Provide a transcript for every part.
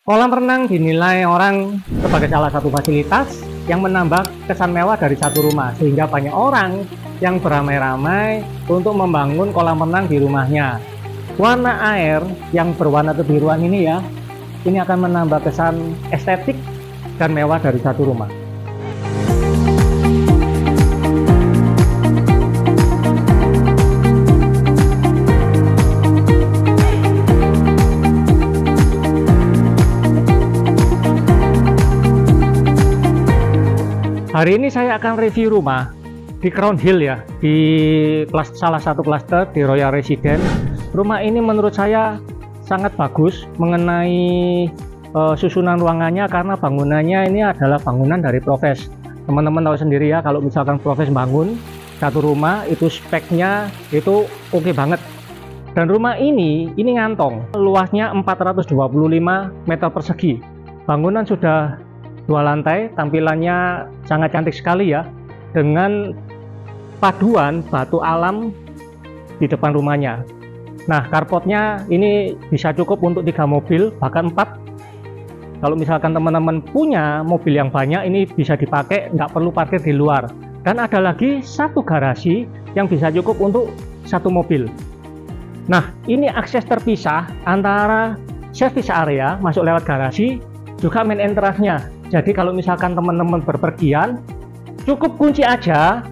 Kolam renang dinilai orang sebagai salah satu fasilitas yang menambah kesan mewah dari satu rumah, sehingga banyak orang yang beramai-ramai untuk membangun kolam renang di rumahnya. Warna air yang berwarna kebiruan ini ini akan menambah kesan estetik dan mewah dari satu rumah. Hari ini saya akan review rumah di Crown Hill di salah satu klaster di Royal Residence. Rumah ini menurut saya sangat bagus mengenai susunan ruangannya, karena bangunannya ini adalah bangunan dari Profes. Teman-teman tahu sendiri kalau misalkan Profes bangun satu rumah itu speknya itu oke banget. Dan rumah ini ngantong, luasnya 425 meter persegi. Bangunan sudah 2 lantai, tampilannya sangat cantik sekali dengan paduan batu alam di depan rumahnya. Nah, carportnya ini bisa cukup untuk 3 mobil, bahkan 4. Kalau misalkan teman-teman punya mobil yang banyak, ini bisa dipakai, nggak perlu parkir di luar. Dan ada lagi satu garasi yang bisa cukup untuk 1 mobil. Nah, ini akses terpisah antara service area masuk lewat garasi, juga main entrance-nya. Jadi kalau misalkan teman-teman berpergian, cukup kunci aja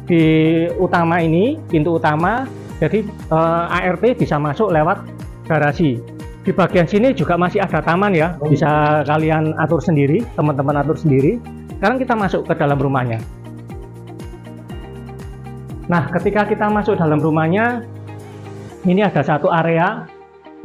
di utama ini, pintu utama. Jadi ART bisa masuk lewat garasi. Di bagian sini juga masih ada taman bisa kalian atur sendiri, teman-teman atur sendiri. Sekarang kita masuk ke dalam rumahnya. Nah, ketika kita masuk dalam rumahnya, ini ada satu area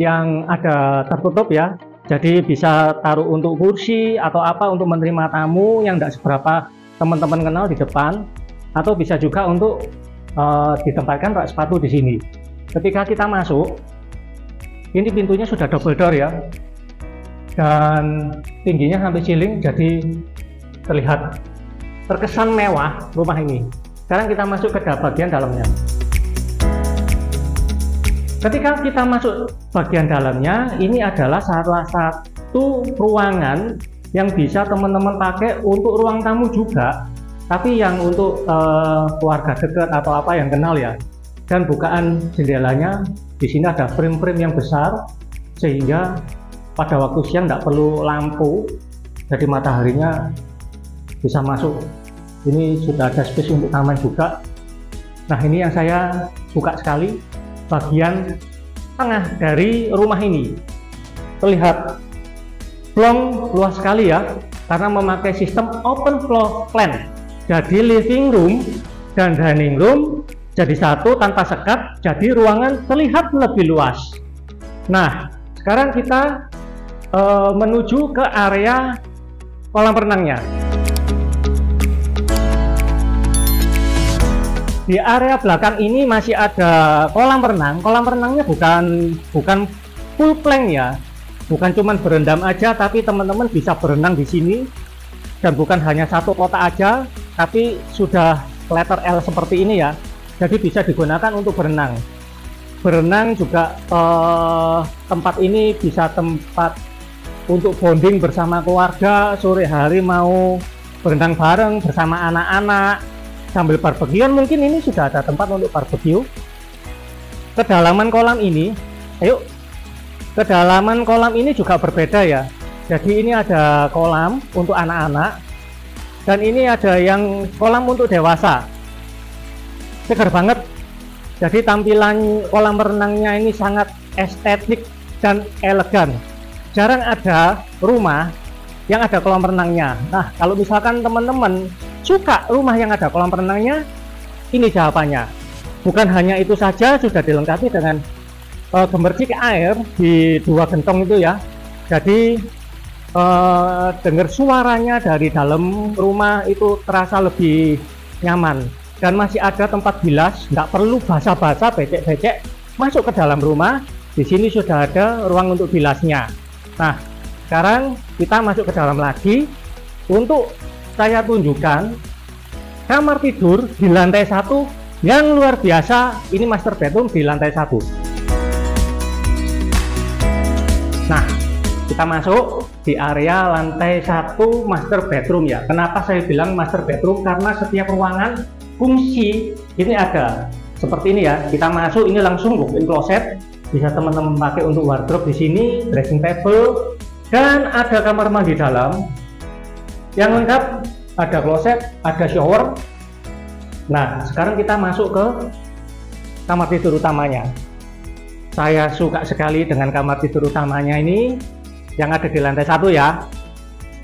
yang ada tertutup Jadi bisa taruh untuk kursi atau apa untuk menerima tamu yang tidak seberapa teman-teman kenal di depan, atau bisa juga untuk ditempatkan rak sepatu di sini. Ketika kita masuk, ini pintunya sudah double door dan tingginya sampai ceiling, jadi terlihat terkesan mewah rumah ini. Sekarang kita masuk ke bagian dalamnya. Ketika kita masuk bagian dalamnya, ini adalah salah satu ruangan yang bisa teman-teman pakai untuk ruang tamu juga, tapi yang untuk keluarga dekat atau apa yang kenal Dan bukaan jendelanya di sini ada frame-frame yang besar, sehingga pada waktu siang tidak perlu lampu, jadi mataharinya bisa masuk. Ini sudah ada space untuk taman juga. Nah, ini yang saya suka sekali. Bagian tengah dari rumah ini terlihat plong luas sekali karena memakai sistem open floor plan. Jadi living room dan dining room jadi satu tanpa sekat, jadi ruangan terlihat lebih luas. Nah, sekarang kita menuju ke area kolam renangnya. Di area belakang ini masih ada kolam renang. Kolam renangnya bukan full plank bukan cuman berendam aja, tapi teman-teman bisa berenang di sini. Dan bukan hanya satu kotak aja, tapi sudah letter L seperti ini Jadi bisa digunakan untuk berenang. Berenang juga tempat ini bisa tempat untuk bonding bersama keluarga. Sore hari mau berenang bareng bersama anak-anak sambil barbekyuan, mungkin ini sudah ada tempat untuk barbeque. Kedalaman kolam ini, kedalaman kolam ini juga berbeda Jadi ini ada kolam untuk anak-anak, dan ini ada yang kolam untuk dewasa. Segar banget. Jadi tampilan kolam renangnya ini sangat estetik dan elegan. Jarang ada rumah yang ada kolam renangnya. Nah, kalau misalkan teman-teman suka rumah yang ada kolam renangnya, ini jawabannya. Bukan hanya itu saja, sudah dilengkapi dengan gemercik air di 2 gentong itu Jadi dengar suaranya dari dalam rumah itu terasa lebih nyaman. Dan masih ada tempat bilas, nggak perlu basa-basa becek-becek masuk ke dalam rumah. Di sini sudah ada ruang untuk bilasnya. Nah, sekarang kita masuk ke dalam lagi. Untuk saya tunjukkan kamar tidur di lantai 1 yang luar biasa. Ini master bedroom di lantai 1. Nah, kita masuk. di area lantai 1 master bedroom ya. Kenapa saya bilang master bedroom? Karena setiap ruangan fungsi ini ada seperti ini ya. Kita masuk ini langsung walk-in closet, bisa teman-teman pakai untuk wardrobe di sini, dressing table, dan ada kamar mandi dalam yang lengkap, ada kloset, ada shower. Nah, sekarang kita masuk ke kamar tidur utamanya. Saya suka sekali dengan kamar tidur utamanya ini yang ada di lantai 1 ya.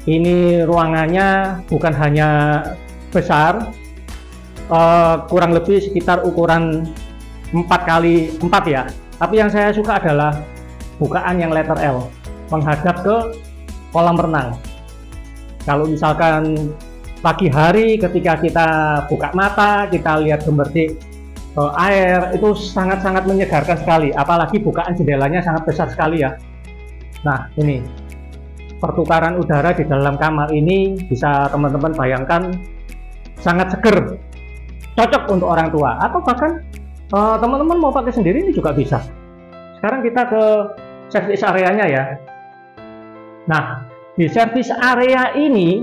Ini ruangannya bukan hanya besar, kurang lebih sekitar ukuran 4x4 ya. Tapi yang saya suka adalah bukaan yang letter L menghadap ke kolam renang. Kalau misalkan pagi hari ketika kita buka mata, kita lihat gemercik air, itu sangat-sangat menyegarkan sekali, apalagi bukaan jendelanya sangat besar sekali ya. Nah, ini pertukaran udara di dalam kamar ini bisa teman-teman bayangkan sangat seger, cocok untuk orang tua atau bahkan teman-teman mau pakai sendiri ini juga bisa. Sekarang kita ke service areanya ya. Nah, di service area ini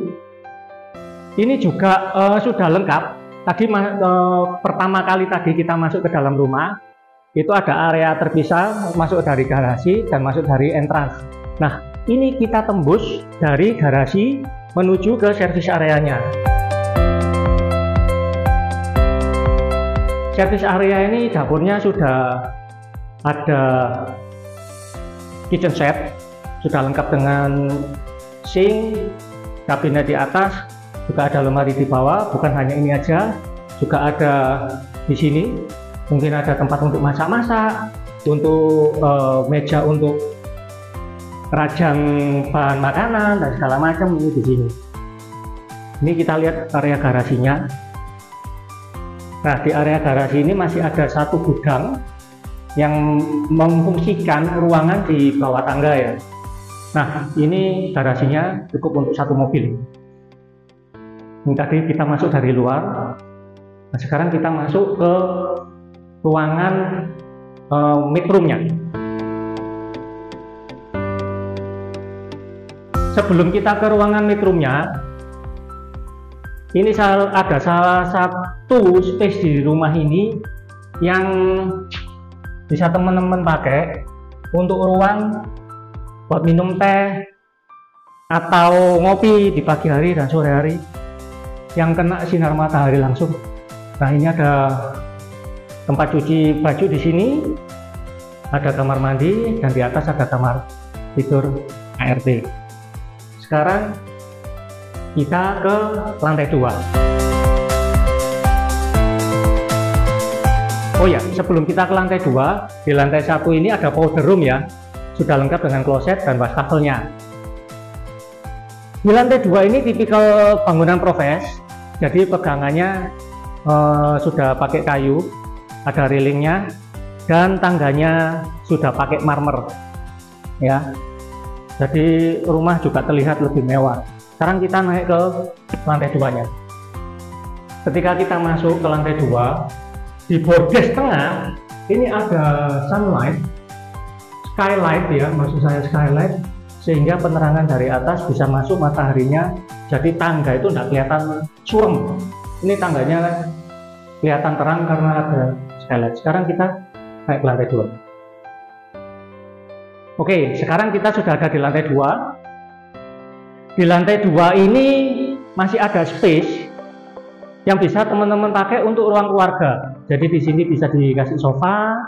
juga sudah lengkap. Tadi pertama kali tadi kita masuk ke dalam rumah, itu ada area terpisah, masuk dari garasi dan masuk dari entrance. Nah, ini kita tembus dari garasi menuju ke service areanya. Service area ini dapurnya sudah ada kitchen set, sudah lengkap dengan sink, kabinet di atas, juga ada lemari di bawah. Bukan hanya ini aja, juga ada di sini mungkin ada tempat untuk masak-masak, untuk meja untuk rajang bahan makanan dan segala macam ini di sini. Ini kita lihat area garasinya. Nah, di area garasi ini masih ada satu gudang yang memfungsikan ruangan di bawah tangga ya. Nah, ini garasinya cukup untuk satu mobil. Ini tadi kita masuk dari luar. Nah, sekarang kita masuk ke ruangan midroomnya. Sebelum kita ke ruangan midroomnya, ini ada salah satu space di rumah ini yang bisa teman-teman pakai untuk ruang buat minum teh atau ngopi di pagi hari dan sore hari yang kena sinar matahari langsung. Nah, ini ada tempat cuci baju di sini, ada kamar mandi, dan di atas ada kamar tidur ART. Sekarang kita ke lantai 2. Oh ya, sebelum kita ke lantai 2, di lantai 1 ini ada powder room ya, sudah lengkap dengan kloset dan wastafelnya. Di lantai 2 ini tipikal bangunan profes, jadi pegangannya sudah pakai kayu, ada railingnya, dan tangganya sudah pakai marmer ya. Jadi rumah juga terlihat lebih mewah. Sekarang kita naik ke lantai 2-nya. Ketika kita masuk ke lantai 2, di bordes tengah ini ada sunlight, skylight ya, maksud saya skylight, sehingga penerangan dari atas bisa masuk mataharinya. Jadi tangga itu tidak kelihatan suram. Ini tangganya kelihatan terang karena ada skylight. Sekarang kita naik ke lantai 2. Oke, sekarang kita sudah ada di lantai 2. Di lantai 2 ini masih ada space yang bisa teman-teman pakai untuk ruang keluarga. Jadi di sini bisa dikasih sofa,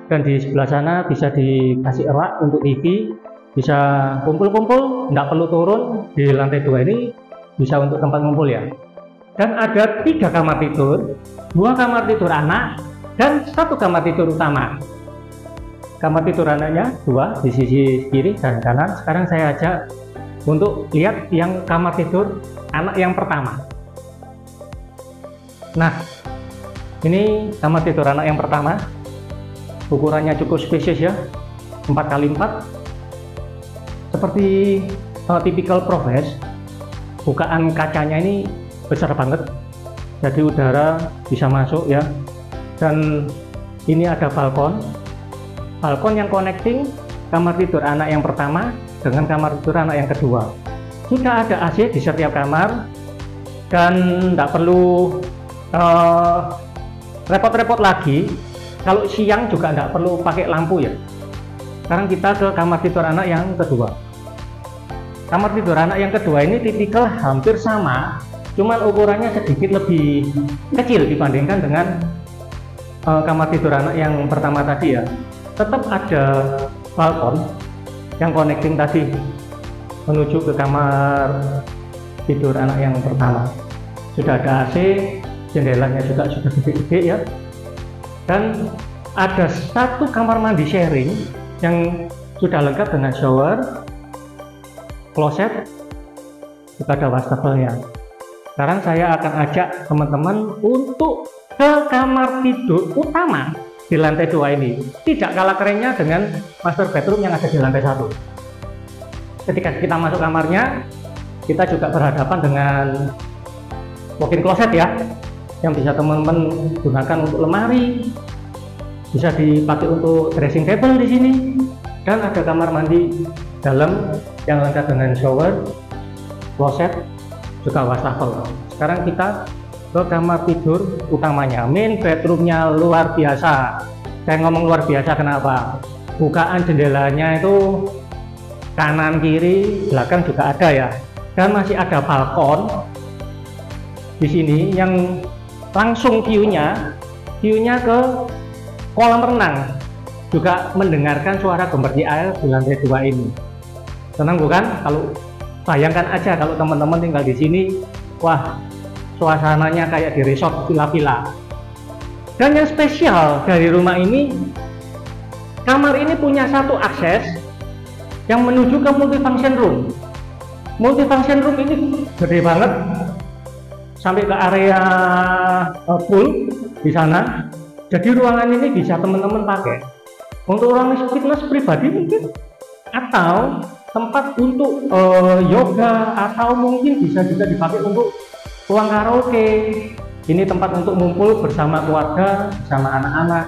dan di sebelah sana bisa dikasih rak untuk TV. Bisa kumpul-kumpul, nggak perlu turun. Di lantai 2 ini bisa untuk tempat ngumpul ya. Dan ada 3 kamar tidur, 2 kamar tidur anak, dan 1 kamar tidur utama. Kamar tidur anaknya 2 di sisi kiri dan kanan. Sekarang saya ajak untuk lihat yang kamar tidur anak yang pertama. Nah, ini kamar tidur anak yang pertama. Ukurannya cukup spesies ya, 4x4. Seperti tipikal profes, bukaan kacanya ini besar banget, jadi udara bisa masuk ya. Dan ini ada balkon yang connecting kamar tidur anak yang pertama dengan kamar tidur anak yang kedua. Sudah ada AC di setiap kamar dan tidak perlu repot-repot lagi. Kalau siang juga tidak perlu pakai lampu ya. Sekarang kita ke kamar tidur anak yang kedua. Kamar tidur anak yang kedua ini tipikal hampir sama, cuman ukurannya sedikit lebih kecil dibandingkan dengan kamar tidur anak yang pertama tadi ya. Tetap ada balkon yang connecting tadi menuju ke kamar tidur anak yang pertama. Sudah ada AC, jendelanya juga sudah gede-gede ya. Dan ada satu kamar mandi sharing yang sudah lengkap dengan shower, kloset, juga ada wastafelnya. Sekarang saya akan ajak teman-teman untuk ke kamar tidur utama di lantai 2 ini. Tidak kalah kerennya dengan master bedroom yang ada di lantai 1. Ketika kita masuk kamarnya, kita juga berhadapan dengan walk-in closet ya, yang bisa teman-teman gunakan untuk lemari, bisa dipakai untuk dressing table di sini, dan ada kamar mandi dalam yang lengkap dengan shower, kloset, juga wastafel. Sekarang kita ke kamar tidur utamanya. Main bedroomnya luar biasa. Saya ngomong luar biasa kenapa? Bukaan jendelanya itu kanan kiri belakang juga ada ya, dan masih ada balkon di sini yang langsung view-nya ke kolam renang, juga mendengarkan suara gemercik air di lantai 2 ini. Senang bukan? Kalau bayangkan aja kalau teman-teman tinggal di sini, wah, suasananya kayak di resort villa-villa. Dan yang spesial dari rumah ini, kamar ini punya satu akses yang menuju ke multifunction room. Multifunction room ini gede banget, sampai ke area pool di sana. Jadi ruangan ini bisa teman-teman pakai untuk orang fitness pribadi mungkin, atau tempat untuk yoga, atau mungkin bisa juga dipakai untuk ruang karaoke. Ini tempat untuk ngumpul bersama keluarga, bersama anak-anak.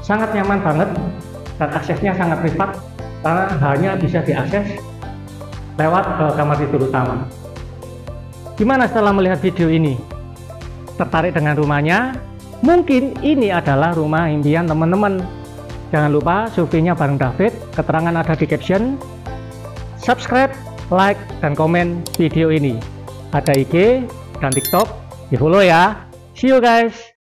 Sangat nyaman banget dan aksesnya sangat privat karena hanya bisa diakses lewat kamar tidur utama. Gimana setelah melihat video ini? Tertarik dengan rumahnya? Mungkin ini adalah rumah impian teman-teman. Jangan lupa surveinya bareng David, keterangan ada di caption. Subscribe, like, dan komen video ini. Ada IG dan TikTok, di follow ya. See you guys.